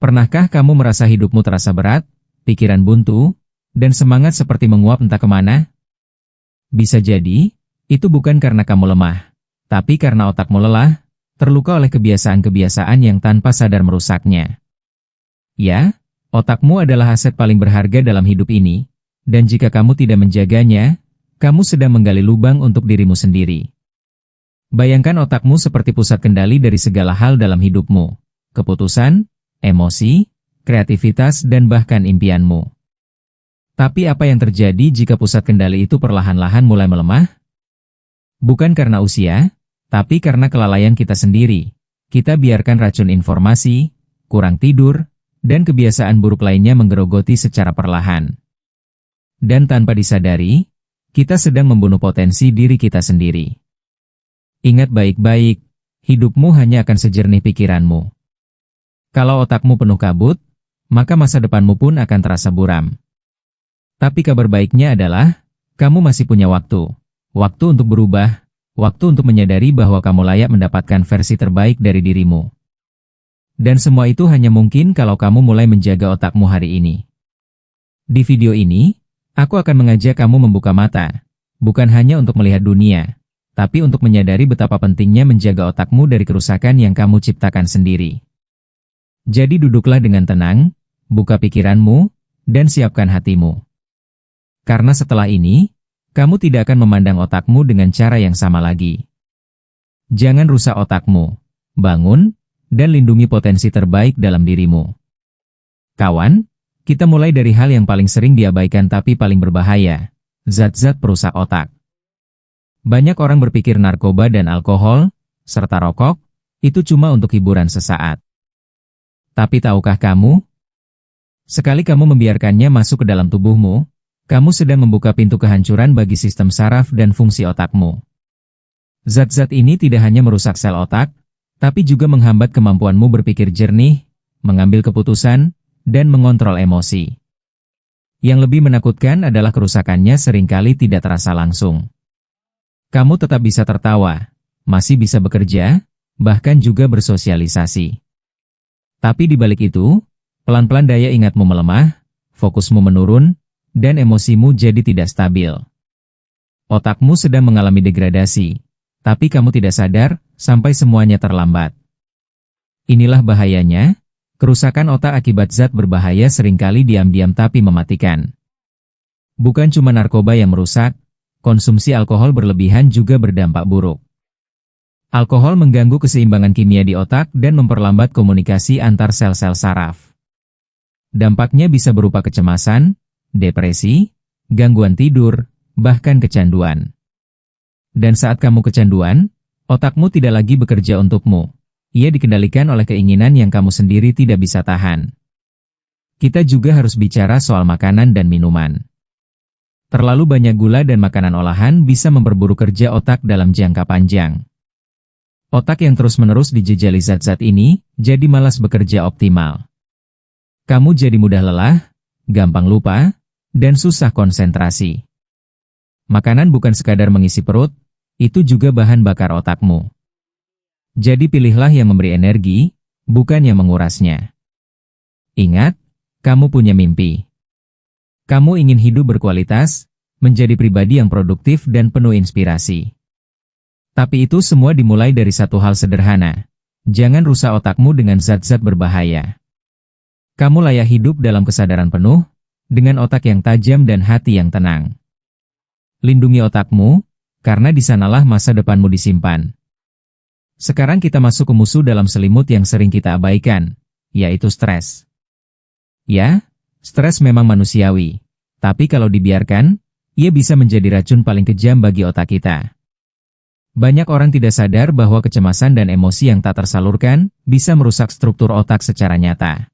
Pernahkah kamu merasa hidupmu terasa berat, pikiran buntu, dan semangat seperti menguap entah kemana? Bisa jadi, itu bukan karena kamu lemah, tapi karena otakmu lelah, terluka oleh kebiasaan-kebiasaan yang tanpa sadar merusaknya. Ya, otakmu adalah aset paling berharga dalam hidup ini, dan jika kamu tidak menjaganya, kamu sedang menggali lubang untuk dirimu sendiri. Bayangkan otakmu seperti pusat kendali dari segala hal dalam hidupmu, keputusan, emosi, kreativitas, dan bahkan impianmu. Tapi apa yang terjadi jika pusat kendali itu perlahan-lahan mulai melemah? Bukan karena usia, tapi karena kelalaian kita sendiri. Kita biarkan racun informasi, kurang tidur, dan kebiasaan buruk lainnya menggerogoti secara perlahan. Dan tanpa disadari, kita sedang membunuh potensi diri kita sendiri. Ingat baik-baik, hidupmu hanya akan sejernih pikiranmu. Kalau otakmu penuh kabut, maka masa depanmu pun akan terasa buram. Tapi kabar baiknya adalah, kamu masih punya waktu. Waktu untuk berubah, waktu untuk menyadari bahwa kamu layak mendapatkan versi terbaik dari dirimu. Dan semua itu hanya mungkin kalau kamu mulai menjaga otakmu hari ini. Di video ini, aku akan mengajak kamu membuka mata, bukan hanya untuk melihat dunia, tapi untuk menyadari betapa pentingnya menjaga otakmu dari kerusakan yang kamu ciptakan sendiri. Jadi duduklah dengan tenang, buka pikiranmu, dan siapkan hatimu. Karena setelah ini, kamu tidak akan memandang otakmu dengan cara yang sama lagi. Jangan rusak otakmu, bangun, dan lindungi potensi terbaik dalam dirimu. Kawan, kita mulai dari hal yang paling sering diabaikan tapi paling berbahaya, zat-zat perusak otak. Banyak orang berpikir narkoba dan alkohol, serta rokok, itu cuma untuk hiburan sesaat. Tapi tahukah kamu? Sekali kamu membiarkannya masuk ke dalam tubuhmu, kamu sedang membuka pintu kehancuran bagi sistem saraf dan fungsi otakmu. Zat-zat ini tidak hanya merusak sel otak, tapi juga menghambat kemampuanmu berpikir jernih, mengambil keputusan, dan mengontrol emosi. Yang lebih menakutkan adalah kerusakannya seringkali tidak terasa langsung. Kamu tetap bisa tertawa, masih bisa bekerja, bahkan juga bersosialisasi. Tapi di balik itu, pelan-pelan daya ingatmu melemah, fokusmu menurun, dan emosimu jadi tidak stabil. Otakmu sedang mengalami degradasi, tapi kamu tidak sadar sampai semuanya terlambat. Inilah bahayanya, kerusakan otak akibat zat berbahaya seringkali diam-diam tapi mematikan. Bukan cuma narkoba yang merusak, konsumsi alkohol berlebihan juga berdampak buruk. Alkohol mengganggu keseimbangan kimia di otak dan memperlambat komunikasi antar sel-sel saraf. Dampaknya bisa berupa kecemasan, depresi, gangguan tidur, bahkan kecanduan. Dan saat kamu kecanduan, otakmu tidak lagi bekerja untukmu. Ia dikendalikan oleh keinginan yang kamu sendiri tidak bisa tahan. Kita juga harus bicara soal makanan dan minuman. Terlalu banyak gula dan makanan olahan bisa memperburuk kerja otak dalam jangka panjang. Otak yang terus-menerus dijejali zat-zat ini, jadi malas bekerja optimal. Kamu jadi mudah lelah, gampang lupa, dan susah konsentrasi. Makanan bukan sekadar mengisi perut, itu juga bahan bakar otakmu. Jadi pilihlah yang memberi energi, bukan yang mengurasnya. Ingat, kamu punya mimpi. Kamu ingin hidup berkualitas, menjadi pribadi yang produktif dan penuh inspirasi. Tapi itu semua dimulai dari satu hal sederhana. Jangan rusak otakmu dengan zat-zat berbahaya. Kamu layak hidup dalam kesadaran penuh, dengan otak yang tajam dan hati yang tenang. Lindungi otakmu, karena di sanalah masa depanmu disimpan. Sekarang kita masuk ke musuh dalam selimut yang sering kita abaikan, yaitu stres. Ya, stres memang manusiawi, tapi kalau dibiarkan, ia bisa menjadi racun paling kejam bagi otak kita. Banyak orang tidak sadar bahwa kecemasan dan emosi yang tak tersalurkan bisa merusak struktur otak secara nyata.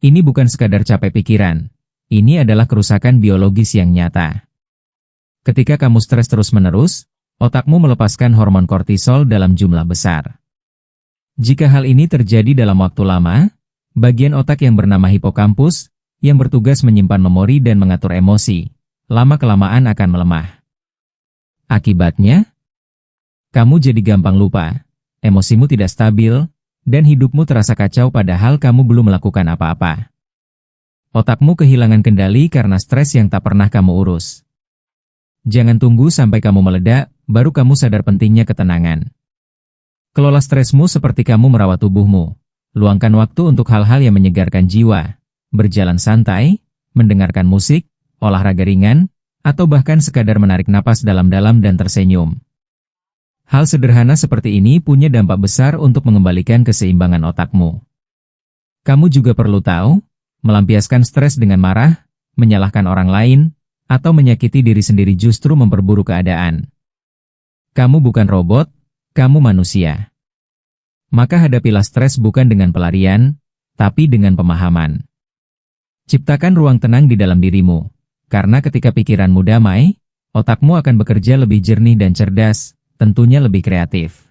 Ini bukan sekadar capek pikiran, ini adalah kerusakan biologis yang nyata. Ketika kamu stres terus-menerus, otakmu melepaskan hormon kortisol dalam jumlah besar. Jika hal ini terjadi dalam waktu lama, bagian otak yang bernama hipokampus, yang bertugas menyimpan memori dan mengatur emosi, lama-kelamaan akan melemah. Akibatnya, kamu jadi gampang lupa, emosimu tidak stabil, dan hidupmu terasa kacau padahal kamu belum melakukan apa-apa. Otakmu kehilangan kendali karena stres yang tak pernah kamu urus. Jangan tunggu sampai kamu meledak, baru kamu sadar pentingnya ketenangan. Kelola stresmu seperti kamu merawat tubuhmu. Luangkan waktu untuk hal-hal yang menyegarkan jiwa. Berjalan santai, mendengarkan musik, olahraga ringan, atau bahkan sekadar menarik napas dalam-dalam dan tersenyum. Hal sederhana seperti ini punya dampak besar untuk mengembalikan keseimbangan otakmu. Kamu juga perlu tahu, melampiaskan stres dengan marah, menyalahkan orang lain, atau menyakiti diri sendiri justru memperburuk keadaan. Kamu bukan robot, kamu manusia. Maka hadapilah stres bukan dengan pelarian, tapi dengan pemahaman. Ciptakan ruang tenang di dalam dirimu. Karena ketika pikiranmu damai, otakmu akan bekerja lebih jernih dan cerdas, tentunya lebih kreatif.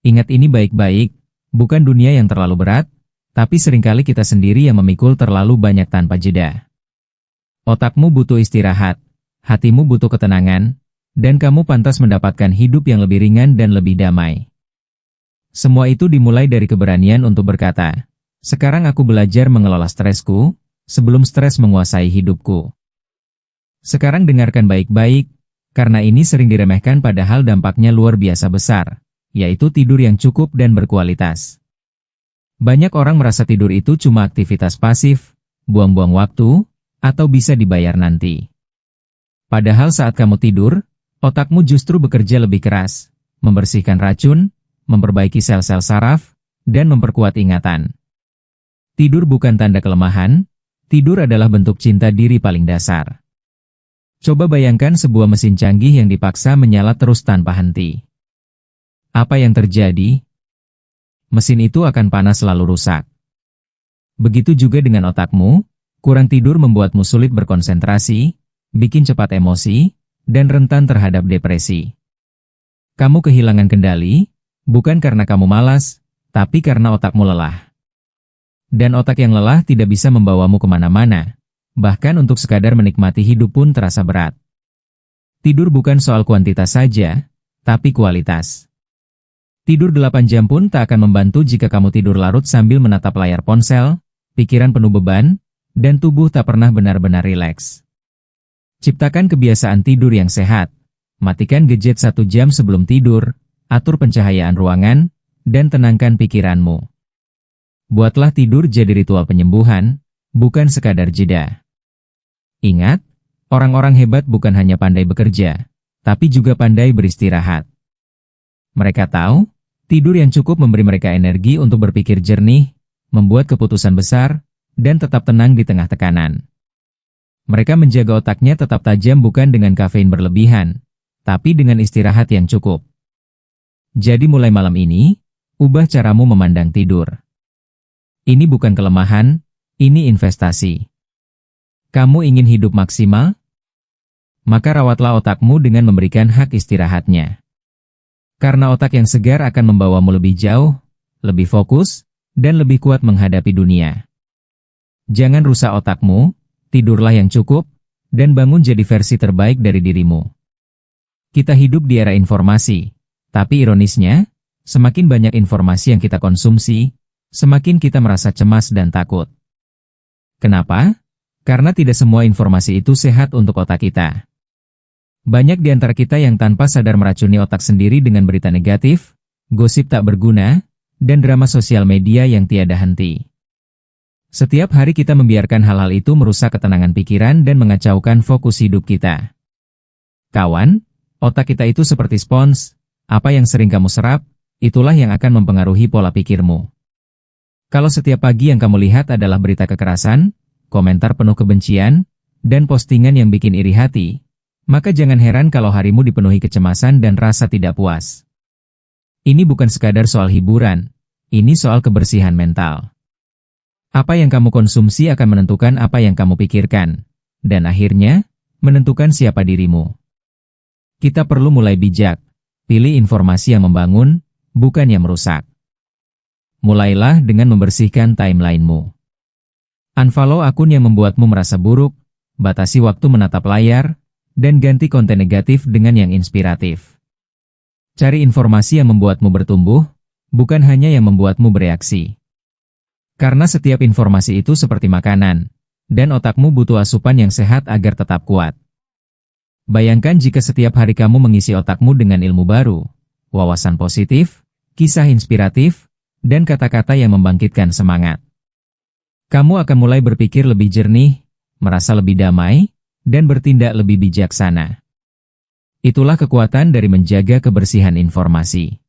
Ingat ini baik-baik, bukan dunia yang terlalu berat, tapi seringkali kita sendiri yang memikul terlalu banyak tanpa jeda. Otakmu butuh istirahat, hatimu butuh ketenangan, dan kamu pantas mendapatkan hidup yang lebih ringan dan lebih damai. Semua itu dimulai dari keberanian untuk berkata, sekarang aku belajar mengelola stresku, sebelum stres menguasai hidupku. Sekarang dengarkan baik-baik, karena ini sering diremehkan padahal dampaknya luar biasa besar, yaitu tidur yang cukup dan berkualitas. Banyak orang merasa tidur itu cuma aktivitas pasif, buang-buang waktu, atau bisa dibayar nanti. Padahal saat kamu tidur, otakmu justru bekerja lebih keras, membersihkan racun, memperbaiki sel-sel saraf, dan memperkuat ingatan. Tidur bukan tanda kelemahan, tidur adalah bentuk cinta diri paling dasar. Coba bayangkan sebuah mesin canggih yang dipaksa menyala terus tanpa henti. Apa yang terjadi? Mesin itu akan panas lalu rusak. Begitu juga dengan otakmu, kurang tidur membuatmu sulit berkonsentrasi, bikin cepat emosi, dan rentan terhadap depresi. Kamu kehilangan kendali, bukan karena kamu malas, tapi karena otakmu lelah. Dan otak yang lelah tidak bisa membawamu kemana-mana. Bahkan untuk sekadar menikmati hidup pun terasa berat. Tidur bukan soal kuantitas saja, tapi kualitas. Tidur 8 jam pun tak akan membantu jika kamu tidur larut sambil menatap layar ponsel, pikiran penuh beban, dan tubuh tak pernah benar-benar rileks. Ciptakan kebiasaan tidur yang sehat. Matikan gadget 1 jam sebelum tidur, atur pencahayaan ruangan, dan tenangkan pikiranmu. Buatlah tidur jadi ritual penyembuhan, bukan sekadar jeda. Ingat, orang-orang hebat bukan hanya pandai bekerja, tapi juga pandai beristirahat. Mereka tahu, tidur yang cukup memberi mereka energi untuk berpikir jernih, membuat keputusan besar, dan tetap tenang di tengah tekanan. Mereka menjaga otaknya tetap tajam bukan dengan kafein berlebihan, tapi dengan istirahat yang cukup. Jadi mulai malam ini, ubah caramu memandang tidur. Ini bukan kelemahan, ini investasi. Kamu ingin hidup maksimal? Maka rawatlah otakmu dengan memberikan hak istirahatnya. Karena otak yang segar akan membawamu lebih jauh, lebih fokus, dan lebih kuat menghadapi dunia. Jangan rusak otakmu, tidurlah yang cukup, dan bangun jadi versi terbaik dari dirimu. Kita hidup di era informasi, tapi ironisnya, semakin banyak informasi yang kita konsumsi, semakin kita merasa cemas dan takut. Kenapa? Karena tidak semua informasi itu sehat untuk otak kita. Banyak di antara kita yang tanpa sadar meracuni otak sendiri dengan berita negatif, gosip tak berguna, dan drama sosial media yang tiada henti. Setiap hari kita membiarkan hal-hal itu merusak ketenangan pikiran dan mengacaukan fokus hidup kita. Kawan, otak kita itu seperti spons, apa yang sering kamu serap, itulah yang akan mempengaruhi pola pikirmu. Kalau setiap pagi yang kamu lihat adalah berita kekerasan, komentar penuh kebencian, dan postingan yang bikin iri hati, maka jangan heran kalau harimu dipenuhi kecemasan dan rasa tidak puas. Ini bukan sekadar soal hiburan, ini soal kebersihan mental. Apa yang kamu konsumsi akan menentukan apa yang kamu pikirkan, dan akhirnya, menentukan siapa dirimu. Kita perlu mulai bijak, pilih informasi yang membangun, bukan yang merusak. Mulailah dengan membersihkan timeline-mu. Unfollow akun yang membuatmu merasa buruk, batasi waktu menatap layar, dan ganti konten negatif dengan yang inspiratif. Cari informasi yang membuatmu bertumbuh, bukan hanya yang membuatmu bereaksi. Karena setiap informasi itu seperti makanan, dan otakmu butuh asupan yang sehat agar tetap kuat. Bayangkan jika setiap hari kamu mengisi otakmu dengan ilmu baru, wawasan positif, kisah inspiratif, dan kata-kata yang membangkitkan semangat. Kamu akan mulai berpikir lebih jernih, merasa lebih damai, dan bertindak lebih bijaksana. Itulah kekuatan dari menjaga kebersihan informasi.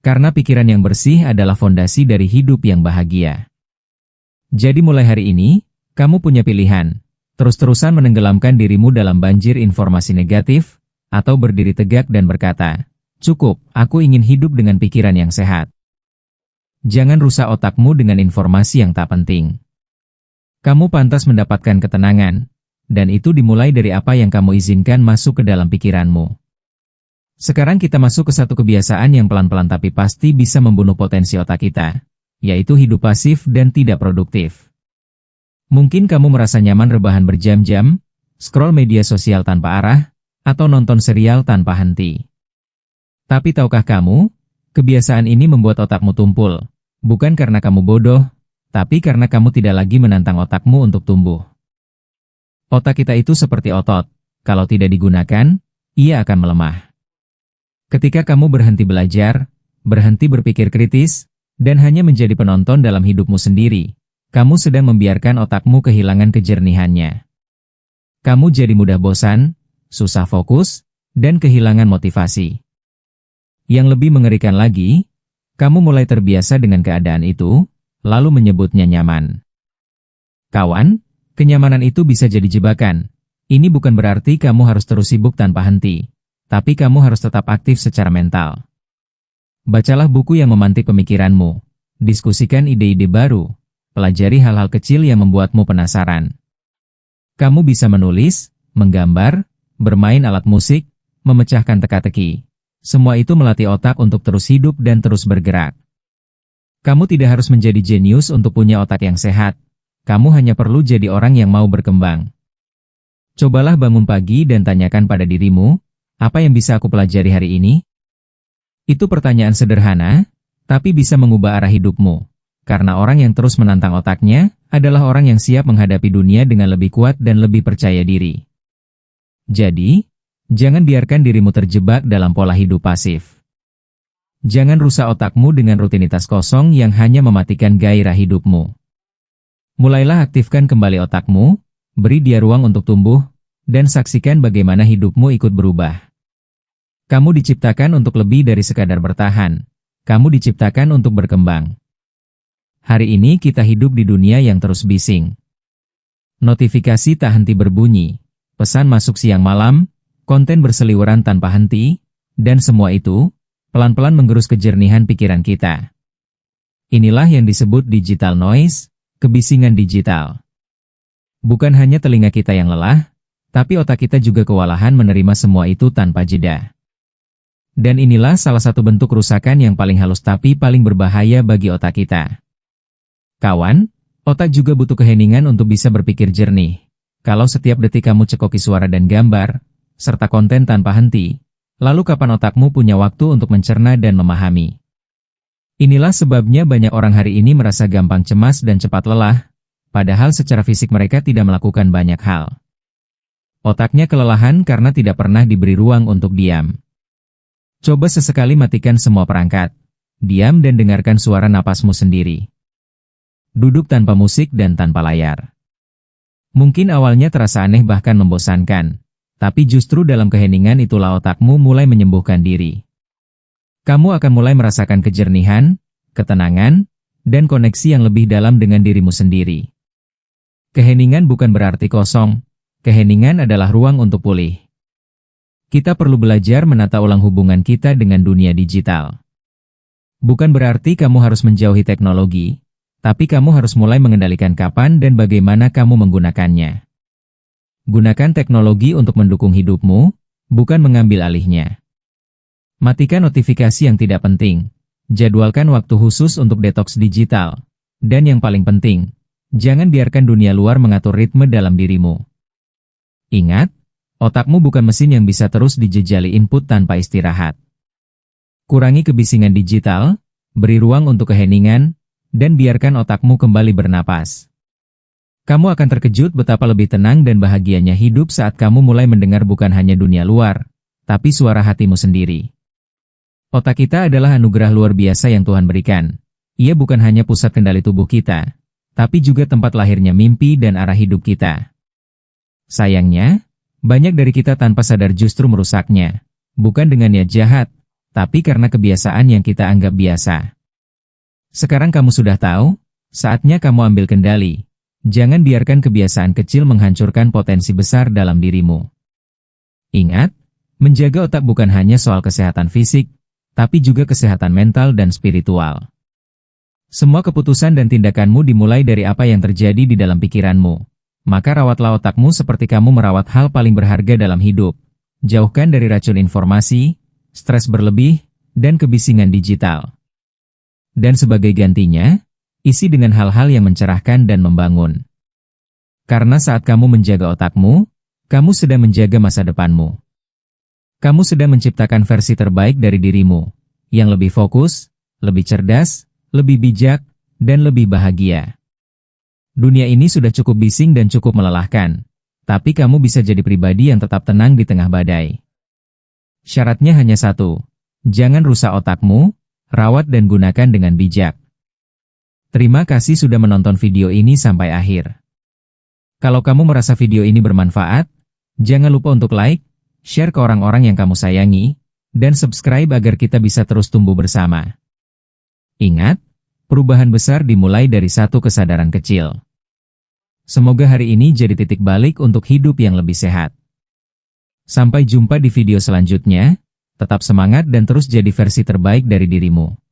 Karena pikiran yang bersih adalah fondasi dari hidup yang bahagia. Jadi mulai hari ini, kamu punya pilihan, terus-terusan menenggelamkan dirimu dalam banjir informasi negatif, atau berdiri tegak dan berkata, "Cukup, aku ingin hidup dengan pikiran yang sehat." Jangan rusak otakmu dengan informasi yang tak penting. Kamu pantas mendapatkan ketenangan, dan itu dimulai dari apa yang kamu izinkan masuk ke dalam pikiranmu. Sekarang kita masuk ke satu kebiasaan yang pelan-pelan tapi pasti bisa membunuh potensi otak kita, yaitu hidup pasif dan tidak produktif. Mungkin kamu merasa nyaman rebahan berjam-jam, scroll media sosial tanpa arah, atau nonton serial tanpa henti. Tapi tahukah kamu, kebiasaan ini membuat otakmu tumpul, bukan karena kamu bodoh, tapi karena kamu tidak lagi menantang otakmu untuk tumbuh. Otak kita itu seperti otot, kalau tidak digunakan, ia akan melemah. Ketika kamu berhenti belajar, berhenti berpikir kritis, dan hanya menjadi penonton dalam hidupmu sendiri, kamu sedang membiarkan otakmu kehilangan kejernihannya. Kamu jadi mudah bosan, susah fokus, dan kehilangan motivasi. Yang lebih mengerikan lagi, kamu mulai terbiasa dengan keadaan itu, lalu menyebutnya nyaman. Kawan, kenyamanan itu bisa jadi jebakan. Ini bukan berarti kamu harus terus sibuk tanpa henti. Tapi kamu harus tetap aktif secara mental. Bacalah buku yang memantik pemikiranmu, diskusikan ide-ide baru, pelajari hal-hal kecil yang membuatmu penasaran. Kamu bisa menulis, menggambar, bermain alat musik, memecahkan teka-teki. Semua itu melatih otak untuk terus hidup dan terus bergerak. Kamu tidak harus menjadi jenius untuk punya otak yang sehat. Kamu hanya perlu jadi orang yang mau berkembang. Cobalah bangun pagi dan tanyakan pada dirimu, apa yang bisa aku pelajari hari ini? Itu pertanyaan sederhana, tapi bisa mengubah arah hidupmu. Karena orang yang terus menantang otaknya, adalah orang yang siap menghadapi dunia dengan lebih kuat dan lebih percaya diri. Jadi, jangan biarkan dirimu terjebak dalam pola hidup pasif. Jangan rusak otakmu dengan rutinitas kosong yang hanya mematikan gairah hidupmu. Mulailah aktifkan kembali otakmu, beri dia ruang untuk tumbuh, dan saksikan bagaimana hidupmu ikut berubah. Kamu diciptakan untuk lebih dari sekadar bertahan. Kamu diciptakan untuk berkembang. Hari ini kita hidup di dunia yang terus bising. Notifikasi tak henti berbunyi, pesan masuk siang malam, konten berseliweran tanpa henti, dan semua itu, pelan-pelan menggerus kejernihan pikiran kita. Inilah yang disebut digital noise, kebisingan digital. Bukan hanya telinga kita yang lelah, tapi otak kita juga kewalahan menerima semua itu tanpa jeda. Dan inilah salah satu bentuk kerusakan yang paling halus tapi paling berbahaya bagi otak kita. Kawan, otak juga butuh keheningan untuk bisa berpikir jernih. Kalau setiap detik kamu cekoki suara dan gambar, serta konten tanpa henti, lalu kapan otakmu punya waktu untuk mencerna dan memahami? Inilah sebabnya banyak orang hari ini merasa gampang cemas dan cepat lelah, padahal secara fisik mereka tidak melakukan banyak hal. Otaknya kelelahan karena tidak pernah diberi ruang untuk diam. Coba sesekali matikan semua perangkat. Diam dan dengarkan suara napasmu sendiri. Duduk tanpa musik dan tanpa layar. Mungkin awalnya terasa aneh bahkan membosankan, tapi justru dalam keheningan itulah otakmu mulai menyembuhkan diri. Kamu akan mulai merasakan kejernihan, ketenangan, dan koneksi yang lebih dalam dengan dirimu sendiri. Keheningan bukan berarti kosong, keheningan adalah ruang untuk pulih. Kita perlu belajar menata ulang hubungan kita dengan dunia digital. Bukan berarti kamu harus menjauhi teknologi, tapi kamu harus mulai mengendalikan kapan dan bagaimana kamu menggunakannya. Gunakan teknologi untuk mendukung hidupmu, bukan mengambil alihnya. Matikan notifikasi yang tidak penting, jadwalkan waktu khusus untuk detoks digital, dan yang paling penting, jangan biarkan dunia luar mengatur ritme dalam dirimu. Ingat, otakmu bukan mesin yang bisa terus dijejali input tanpa istirahat. Kurangi kebisingan digital, beri ruang untuk keheningan, dan biarkan otakmu kembali bernapas. Kamu akan terkejut betapa lebih tenang dan bahagianya hidup saat kamu mulai mendengar bukan hanya dunia luar, tapi suara hatimu sendiri. Otak kita adalah anugerah luar biasa yang Tuhan berikan. Ia bukan hanya pusat kendali tubuh kita, tapi juga tempat lahirnya mimpi dan arah hidup kita. Sayangnya, banyak dari kita tanpa sadar justru merusaknya, bukan dengan niat jahat, tapi karena kebiasaan yang kita anggap biasa. Sekarang kamu sudah tahu, saatnya kamu ambil kendali. Jangan biarkan kebiasaan kecil menghancurkan potensi besar dalam dirimu. Ingat, menjaga otak bukan hanya soal kesehatan fisik, tapi juga kesehatan mental dan spiritual. Semua keputusan dan tindakanmu dimulai dari apa yang terjadi di dalam pikiranmu. Maka rawatlah otakmu seperti kamu merawat hal paling berharga dalam hidup. Jauhkan dari racun informasi, stres berlebih, dan kebisingan digital. Dan sebagai gantinya, isi dengan hal-hal yang mencerahkan dan membangun. Karena saat kamu menjaga otakmu, kamu sedang menjaga masa depanmu. Kamu sedang menciptakan versi terbaik dari dirimu, yang lebih fokus, lebih cerdas, lebih bijak, dan lebih bahagia. Dunia ini sudah cukup bising dan cukup melelahkan, tapi kamu bisa jadi pribadi yang tetap tenang di tengah badai. Syaratnya hanya satu, jangan rusak otakmu, rawat dan gunakan dengan bijak. Terima kasih sudah menonton video ini sampai akhir. Kalau kamu merasa video ini bermanfaat, jangan lupa untuk like, share ke orang-orang yang kamu sayangi, dan subscribe agar kita bisa terus tumbuh bersama. Ingat, perubahan besar dimulai dari satu kesadaran kecil. Semoga hari ini jadi titik balik untuk hidup yang lebih sehat. Sampai jumpa di video selanjutnya, tetap semangat dan terus jadi versi terbaik dari dirimu.